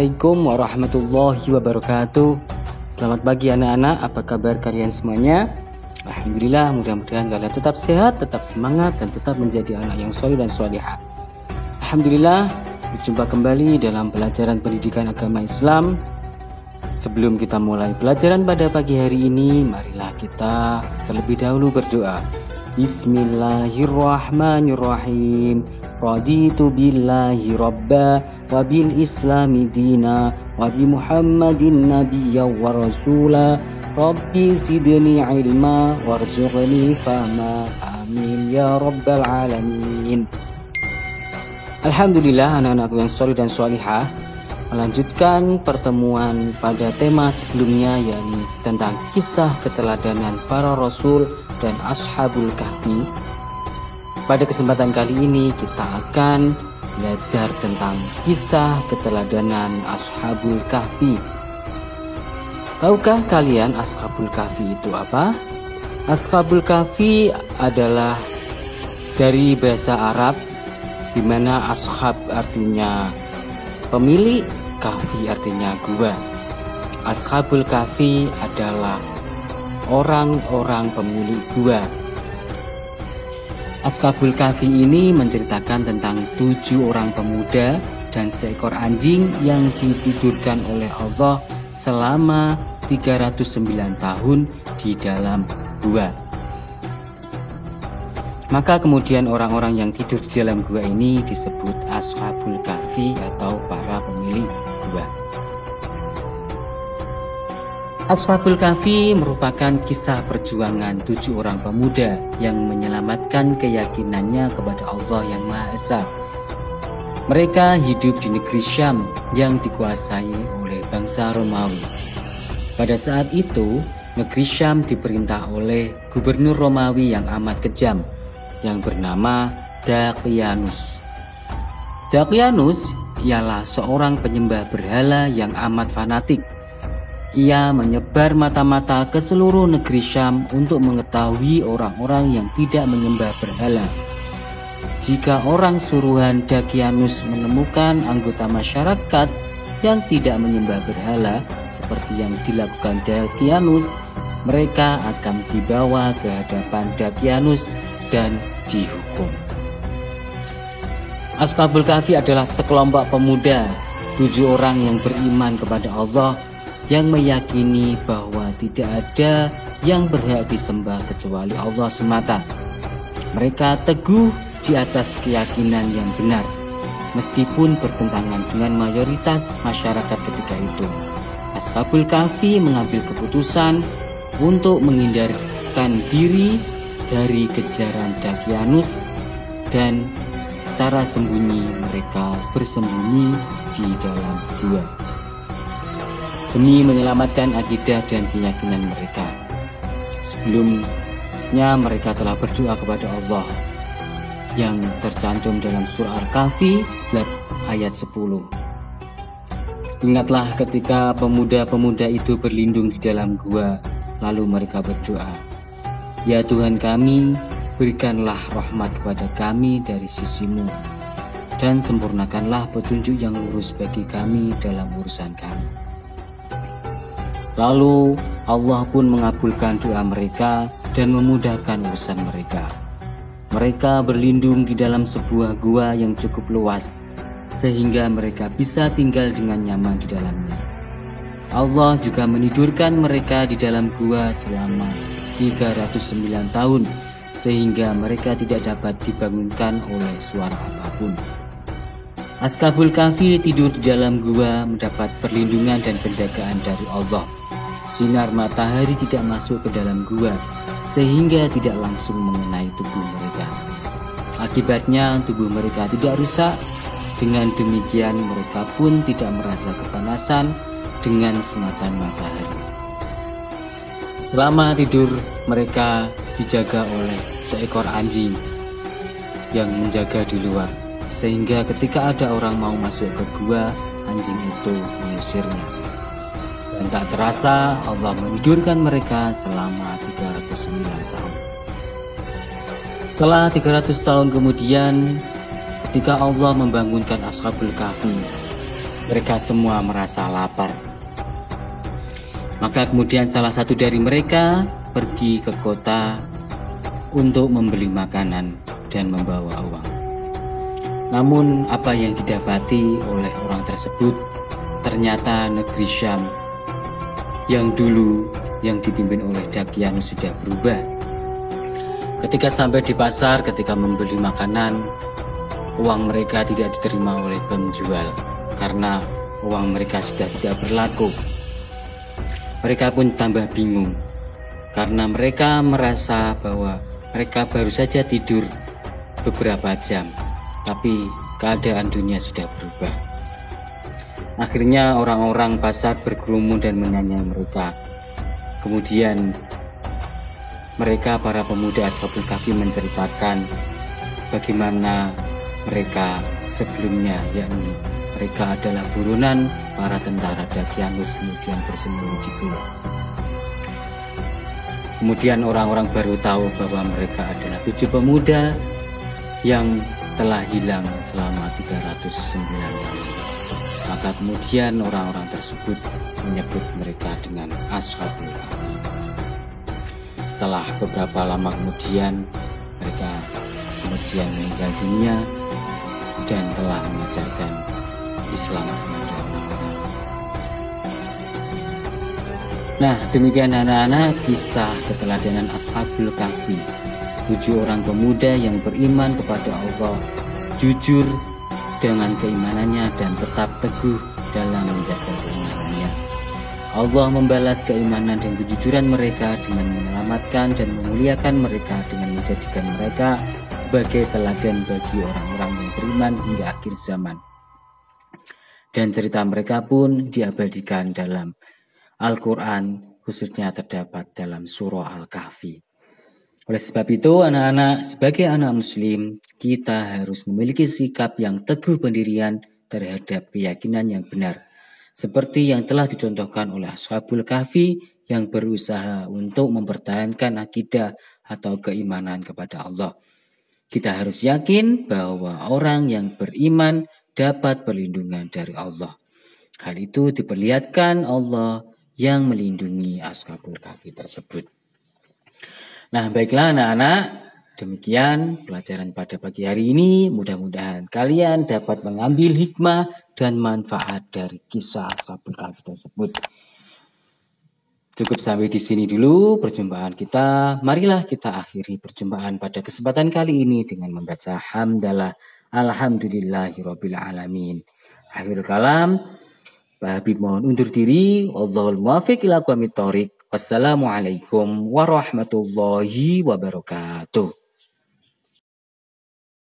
Assalamualaikum warahmatullahi wabarakatuh. Selamat pagi anak-anak, apa kabar kalian semuanya? Alhamdulillah, mudah-mudahan kalian tetap sehat, tetap semangat, dan tetap menjadi anak yang soleh dan solehah. Alhamdulillah, berjumpa kembali dalam pelajaran pendidikan agama Islam. Sebelum kita mulai pelajaran pada pagi hari ini, marilah kita terlebih dahulu berdoa. Bismillahirrahmanirrahim. Raditu billahi rabba wa bil islami dina wa bi muhammadin nabiyya wa rasula. Rabbi zidni ilma warzuqni fahma. Amin ya rabbal alamin. Alhamdulillah, anak-anakku yang soleh dan solihah, melanjutkan pertemuan pada tema sebelumnya, yakni tentang kisah keteladanan para rasul dan ashabul kahfi. Pada kesempatan kali ini kita akan belajar tentang kisah keteladanan ashabul kahfi. Tahukah kalian ashabul kahfi itu apa? Ashabul kahfi adalah dari bahasa Arab, di mana ashab artinya pemilik, kahfi artinya gua. Ashabul kahfi adalah orang-orang pemilik gua. Ashabul kahfi ini menceritakan tentang 7 orang pemuda dan seekor anjing yang ditidurkan oleh Allah selama 309 tahun di dalam gua. Maka kemudian orang-orang yang tidur di dalam gua ini disebut ashabul kahfi atau para pemilik gua. Ashabul kahfi merupakan kisah perjuangan 7 orang pemuda yang menyelamatkan keyakinannya kepada Allah yang Maha Esa. Mereka hidup di negeri Syam yang dikuasai oleh bangsa Romawi. Pada saat itu, negeri Syam diperintah oleh gubernur Romawi yang amat kejam yang bernama Daqianus. Daqianus ialah seorang penyembah berhala yang amat fanatik. Ia menyebar mata-mata ke seluruh negeri Syam untuk mengetahui orang-orang yang tidak menyembah berhala. Jika orang suruhan Daqianus menemukan anggota masyarakat yang tidak menyembah berhala seperti yang dilakukan Daqianus, mereka akan dibawa ke hadapan Daqianus dan dihukum. Ashabul kahfi adalah sekelompok pemuda, 7 orang yang beriman kepada Allah, yang meyakini bahwa tidak ada yang berhak disembah kecuali Allah semata. Mereka teguh di atas keyakinan yang benar, meskipun bertentangan dengan mayoritas masyarakat ketika itu. Ashabul kahfi mengambil keputusan untuk menghindarkan diri dari kejaran Daqianus, dan secara sembunyi mereka bersembunyi di dalam gua demi menyelamatkan akidah dan keyakinan mereka. Sebelumnya mereka telah berdoa kepada Allah yang tercantum dalam surah Al-Kahfi ayat 10. Ingatlah ketika pemuda-pemuda itu berlindung di dalam gua, lalu mereka berdoa, "Ya Tuhan kami, berikanlah rahmat kepada kami dari sisi-Mu, dan sempurnakanlah petunjuk yang lurus bagi kami dalam urusan kami." Lalu Allah pun mengabulkan doa mereka dan memudahkan urusan mereka. Mereka berlindung di dalam sebuah gua yang cukup luas, sehingga mereka bisa tinggal dengan nyaman di dalamnya. Allah juga menidurkan mereka di dalam gua selama 309 tahun, sehingga mereka tidak dapat dibangunkan oleh suara apapun. Ashabul kahfi tidur di dalam gua mendapat perlindungan dan penjagaan dari Allah. Sinar matahari tidak masuk ke dalam gua, sehingga tidak langsung mengenai tubuh mereka. Akibatnya tubuh mereka tidak rusak. Dengan demikian mereka pun tidak merasa kepanasan dengan sengatan matahari. Selama tidur mereka dijaga oleh seekor anjing yang menjaga di luar, sehingga ketika ada orang mau masuk ke gua, anjing itu mengusirnya. Dan tak terasa Allah menidurkan mereka selama 309 tahun. Setelah 300 tahun kemudian, ketika Allah membangunkan ashabul kahfi, Mereka semua merasa lapar. Maka kemudian salah satu dari mereka pergi ke kota untuk membeli makanan dan membawa uang. Namun apa yang didapati oleh orang tersebut, ternyata negeri Syam yang dulu yang dipimpin oleh Dakianus sudah berubah. Ketika sampai di pasar, ketika membeli makanan, uang mereka tidak diterima oleh penjual karena uang mereka sudah tidak berlaku. Mereka pun tambah bingung karena mereka merasa bahwa mereka baru saja tidur beberapa jam, tapi keadaan dunia sudah berubah. Akhirnya orang-orang pasar berkerumun dan menanya mereka. Kemudian mereka, para pemuda Ashabul Kahfi, menceritakan bagaimana mereka sebelumnya, yakni mereka adalah buronan para tentara Dakianus, kemudian bersembunyi di gua. Kemudian orang-orang baru tahu bahwa mereka adalah 7 pemuda yang telah hilang selama 309 tahun. Maka kemudian orang-orang tersebut menyebut mereka dengan Ashabul Kahfi. Setelah beberapa lama kemudian, mereka kemudian meninggal dunia dan telah mengajarkan Islam kepada orang-orang. Nah, demikian anak-anak kisah keteladanan Ashabul Kahfi, 7 orang pemuda yang beriman kepada Allah, jujur dengan keimanannya dan tetap teguh dalam menjaga keimanannya. Allah membalas keimanan dan kejujuran mereka dengan menyelamatkan dan memuliakan mereka dengan menjadikan mereka sebagai teladan bagi orang-orang yang beriman hingga akhir zaman. Dan cerita mereka pun diabadikan dalam Al-Quran, khususnya terdapat dalam surah Al-Kahfi. Oleh sebab itu, anak-anak, sebagai anak muslim, kita harus memiliki sikap yang teguh pendirian terhadap keyakinan yang benar, seperti yang telah dicontohkan oleh Ashabul Kahfi yang berusaha untuk mempertahankan akidah atau keimanan kepada Allah. Kita harus yakin bahwa orang yang beriman dapat perlindungan dari Allah. Hal itu diperlihatkan Allah yang melindungi Ashabul Kahfi tersebut. Nah, baiklah anak-anak, demikian pelajaran pada pagi hari ini. Mudah-mudahan kalian dapat mengambil hikmah dan manfaat dari kisah Ashabul Kahfi tersebut. Cukup sampai di sini dulu perjumpaan kita. Marilah kita akhiri perjumpaan pada kesempatan kali ini dengan membaca hamdalah alhamdulillahirabbil alamin. Akhirul kalam, Pak Habib mohon undur diri. Wallahul muwaffiq ila aqwamit thoriq. Wassalamualaikum warahmatullahi wabarakatuh.